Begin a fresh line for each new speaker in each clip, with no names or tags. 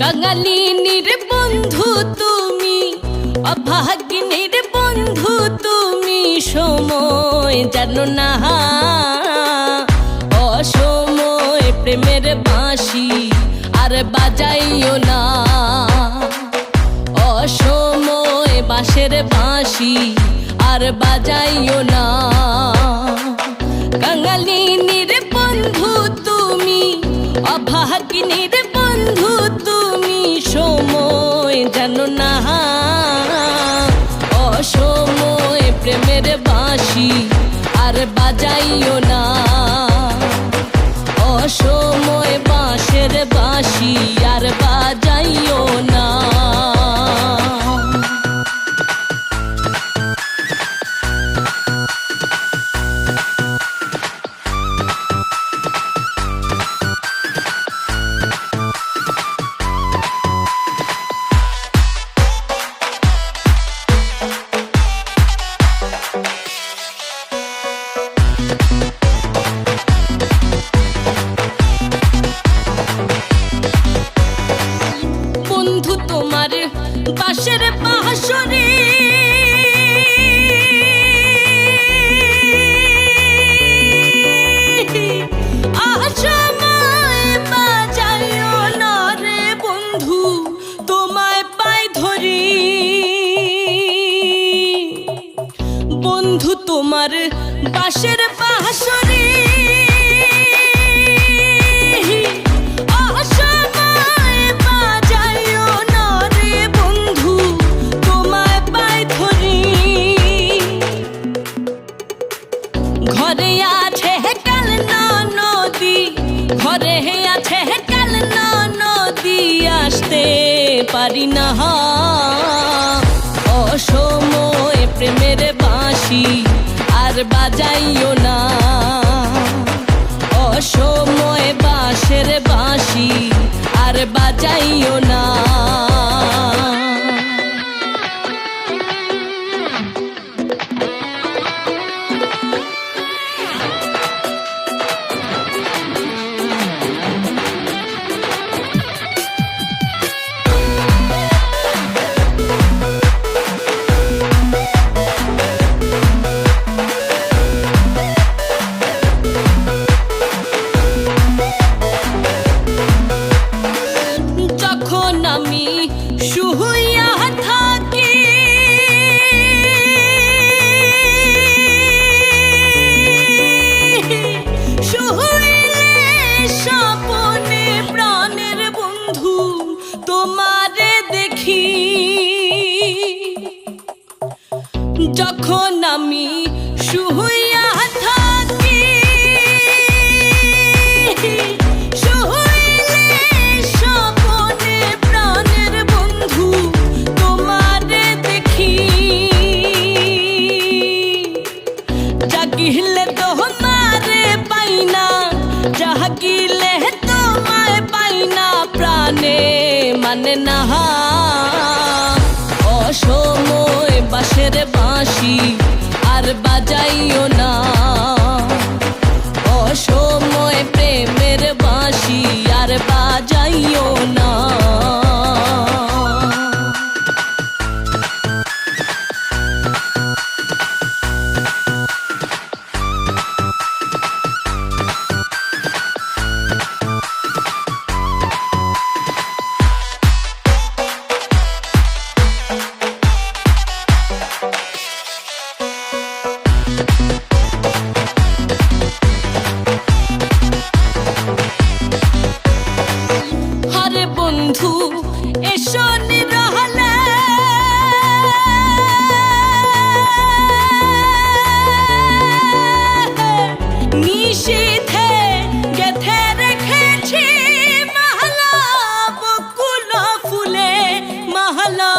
কাঙালিনীর বন্ধু তুমি, অভাগিনীর বন্ধু তুমি, সময় জানো না, অসময় প্রেমের বাঁশি আর বাজাইও না, অসময় বাঁশের বাঁশি আর বাজাইও না। কাঙালিনীর বন্ধু তুমি, অভাগিনীর বন্ধু তুমি, সময় জানো না, অসময় প্রেমের বাঁশি আর বাজাইও না, অসময় বাঁশের বাঁশি আর বাজাইও না। বন্ধু তোমার বাঁশের বাঁশরে আসময় বাজাইও না রে বন্ধু, তোমায় পাই ধরি। বন্ধু তোমার বাঁশের বাঁশরে ঘরে আছে কাল নদী, ঘরে আছে কাল নদী, আসতে পারি না, অসময় প্রেমের বাঁশি আর বাজাইও না, অসময় বাঁশের বাঁশি আর বাজাইও না। যখন আমি শুইয়া থাকি শুইলে স্বপ্নে প্রাণের বন্ধু তোমারে দেখি, যখন আমি শুইয়া থাকি জাগিলে তোমারে পাই না, জাগিলে তোমায় পাই না, প্রাণে মানে না, অসময় বাঁশের বাঁশি আর বাজাইও না, অসময় প্রেমের বাঁশি আর বাজাইও না। হরে বন্ধু এসো নিরহলে, নিশীথে গেথে রেখেছি মালা, বকুল ফুলে মালা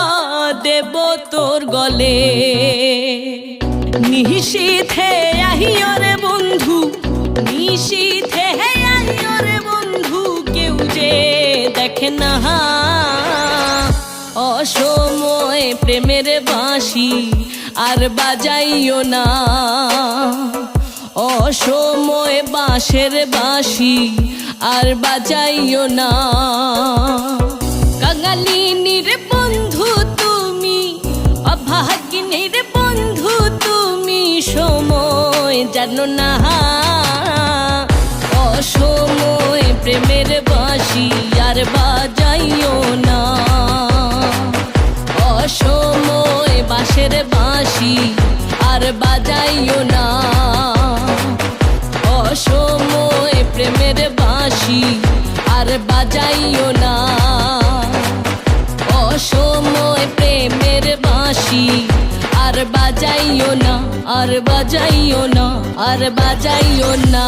দেব তোর গলে, নিশীথে আহিও রে বন্ধু, নিশীথে আহিও রে বন্ধু, কেউ যে দেখে না, অসময় প্রেমের বাঁশি আর বাজাইও না, অসময় বাঁশের বাঁশি আর বাজাইও না। অকালিনীর বন্ধু তুমি, অভাগিনীর বন্ধু তুমি, সময় জানো না। অসময় প্রেমের বাঁশি আর বাজাইও না, অসময় বাঁশের বাঁশি আর বাজাইও না, অসময় প্রেমের বাঁশি আর বাজাইও না, অসময় প্রেমের বাঁশি আর বাজাইও না, আর বাজাইও না, আর বাজাইও না।